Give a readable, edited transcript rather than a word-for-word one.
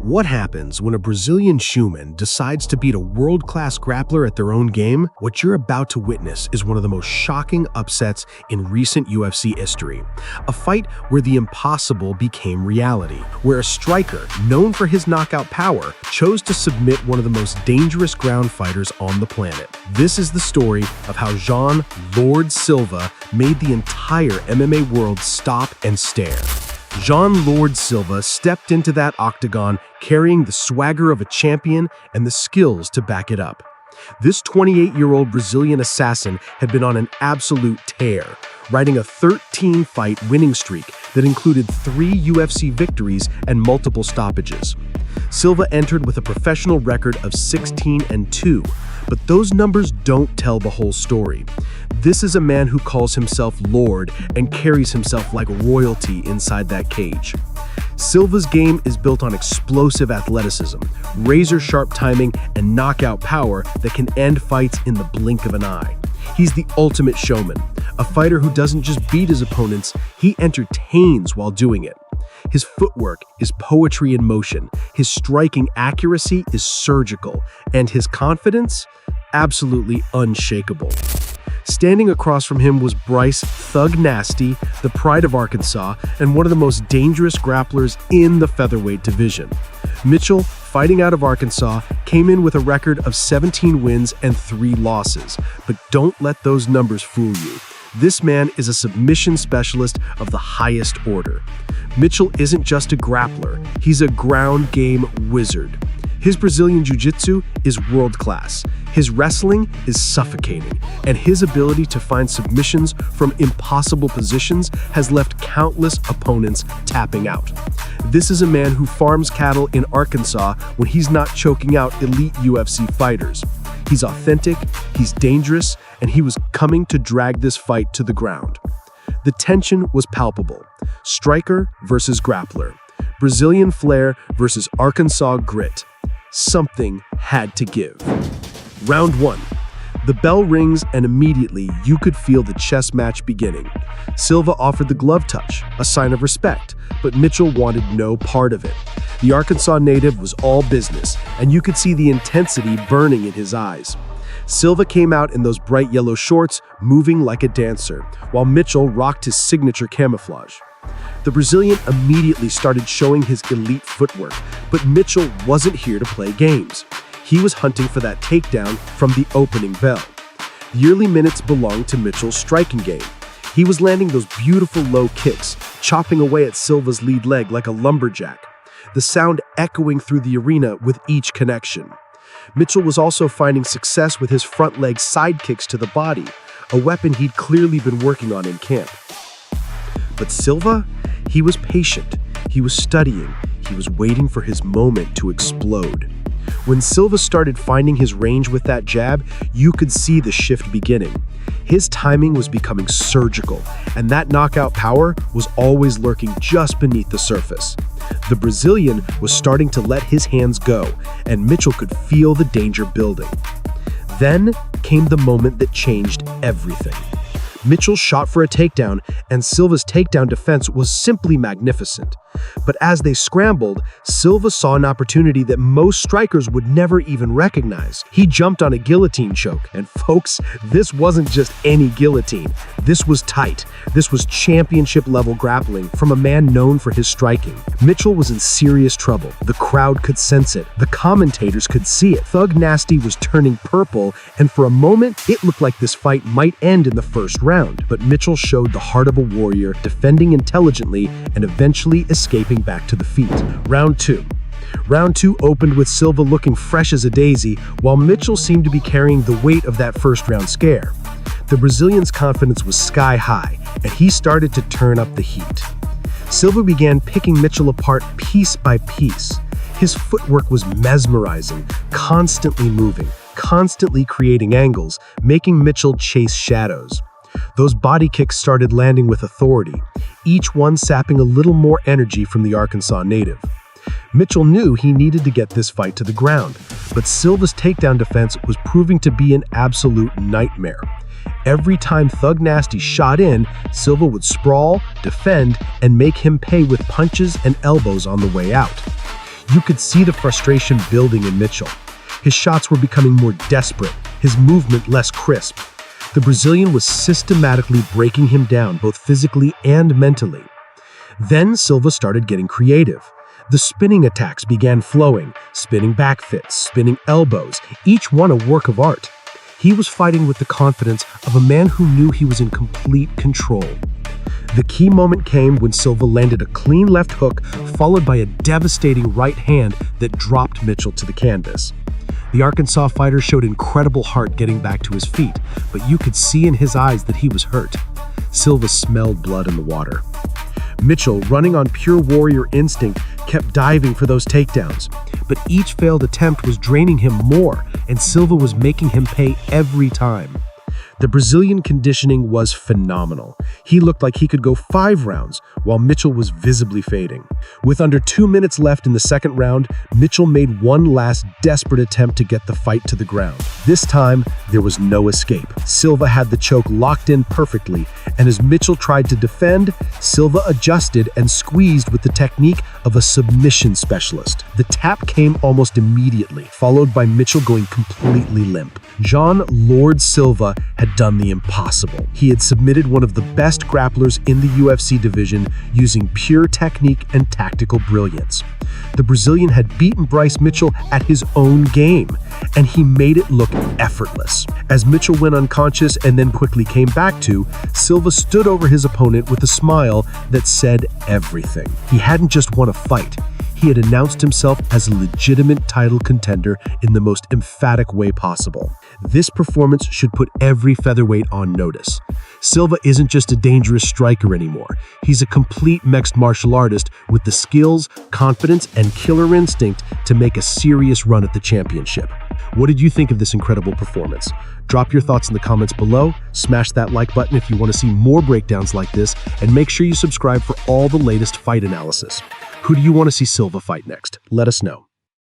What happens when a Brazilian shoeman decides to beat a world-class grappler at their own game? What you're about to witness is one of the most shocking upsets in recent UFC history. A fight where the impossible became reality, where a striker known for his knockout power chose to submit one of the most dangerous ground fighters on the planet. This is the story of how Jean Silva made the entire MMA world stop and stare. Jean Silva stepped into that octagon carrying the swagger of a champion and the skills to back it up. This 28-year-old Brazilian assassin had been on an absolute tear, riding a 13-fight winning streak that included 3 UFC victories and multiple stoppages. Silva entered with a professional record of 16-2, but those numbers don't tell the whole story. This is a man who calls himself Lord and carries himself like royalty inside that cage. Silva's game is built on explosive athleticism, razor-sharp timing, and knockout power that can end fights in the blink of an eye. He's the ultimate showman, a fighter who doesn't just beat his opponents, he entertains while doing it. His footwork is poetry in motion, his striking accuracy is surgical, and his confidence, absolutely unshakable. Standing across from him was Bryce "Thug Nasty," the pride of Arkansas, and one of the most dangerous grapplers in the featherweight division. Mitchell, fighting out of Arkansas, came in with a record of 17 wins and 3 losses. But don't let those numbers fool you. This man is a submission specialist of the highest order. Mitchell isn't just a grappler, he's a ground game wizard. His Brazilian jiu-jitsu is world-class, his wrestling is suffocating, and his ability to find submissions from impossible positions has left countless opponents tapping out. This is a man who farms cattle in Arkansas when he's not choking out elite UFC fighters. He's authentic, he's dangerous, and he was coming to drag this fight to the ground. The tension was palpable. Striker versus grappler. Brazilian flair versus Arkansas grit. Something had to give. Round 1. The bell rings and immediately you could feel the chess match beginning. Silva offered the glove touch, a sign of respect, but Mitchell wanted no part of it. The Arkansas native was all business, and you could see the intensity burning in his eyes. Silva came out in those bright yellow shorts, moving like a dancer, while Mitchell rocked his signature camouflage. The Brazilian immediately started showing his elite footwork, but Mitchell wasn't here to play games. He was hunting for that takedown from the opening bell. The early minutes belonged to Mitchell's striking game. He was landing those beautiful low kicks, chopping away at Silva's lead leg like a lumberjack, the sound echoing through the arena with each connection. Mitchell was also finding success with his front leg side kicks to the body, a weapon he'd clearly been working on in camp. But Silva, he was patient, he was studying, he was waiting for his moment to explode. When Silva started finding his range with that jab, you could see the shift beginning. His timing was becoming surgical, and that knockout power was always lurking just beneath the surface. The Brazilian was starting to let his hands go, and Mitchell could feel the danger building. Then came the moment that changed everything. Mitchell shot for a takedown, and Silva's takedown defense was simply magnificent. But as they scrambled, Silva saw an opportunity that most strikers would never even recognize. He jumped on a guillotine choke, and folks, this wasn't just any guillotine. This was tight. This was championship-level grappling from a man known for his striking. Mitchell was in serious trouble. The crowd could sense it. The commentators could see it. Thug Nasty was turning purple, and for a moment, it looked like this fight might end in the first round. But Mitchell showed the heart of a warrior, defending intelligently and eventually escaping back to the feet. Round 2. Round 2 opened with Silva looking fresh as a daisy, while Mitchell seemed to be carrying the weight of that first round scare. The Brazilian's confidence was sky high, and he started to turn up the heat. Silva began picking Mitchell apart piece by piece. His footwork was mesmerizing, constantly moving, constantly creating angles, making Mitchell chase shadows. Those body kicks started landing with authority, each one sapping a little more energy from the Arkansas native. Mitchell knew he needed to get this fight to the ground, but Silva's takedown defense was proving to be an absolute nightmare. Every time Thug Nasty shot in, Silva would sprawl, defend, and make him pay with punches and elbows on the way out. You could see the frustration building in Mitchell. His shots were becoming more desperate, his movement less crisp. The Brazilian was systematically breaking him down both physically and mentally. Then Silva started getting creative. The spinning attacks began flowing, spinning back fits, spinning elbows, each one a work of art. He was fighting with the confidence of a man who knew he was in complete control. The key moment came when Silva landed a clean left hook, followed by a devastating right hand that dropped Mitchell to the canvas. The Arkansas fighter showed incredible heart getting back to his feet, but you could see in his eyes that he was hurt. Silva smelled blood in the water. Mitchell, running on pure warrior instinct, kept diving for those takedowns. But each failed attempt was draining him more, and Silva was making him pay every time. The Brazilian conditioning was phenomenal. He looked like he could go 5 rounds, while Mitchell was visibly fading. With under 2 minutes left in the second round, Mitchell made one last desperate attempt to get the fight to the ground. This time, there was no escape. Silva had the choke locked in perfectly, and as Mitchell tried to defend, Silva adjusted and squeezed with the technique of a submission specialist. The tap came almost immediately, followed by Mitchell going completely limp. Jean Silva had done the impossible. He had submitted one of the best grapplers in the UFC division using pure technique and tactical brilliance. The Brazilian had beaten Bryce Mitchell at his own game, and he made it look effortless. As Mitchell went unconscious and then quickly came back to, Silva stood over his opponent with a smile that said everything. He hadn't just won a fight. He had announced himself as a legitimate title contender in the most emphatic way possible. This performance should put every featherweight on notice. Silva isn't just a dangerous striker anymore. He's a complete mixed martial artist with the skills, confidence, and killer instinct to make a serious run at the championship. What did you think of this incredible performance? Drop your thoughts in the comments below, smash that like button if you want to see more breakdowns like this, and make sure you subscribe for all the latest fight analysis. Who do you want to see Silva fight next? Let us know.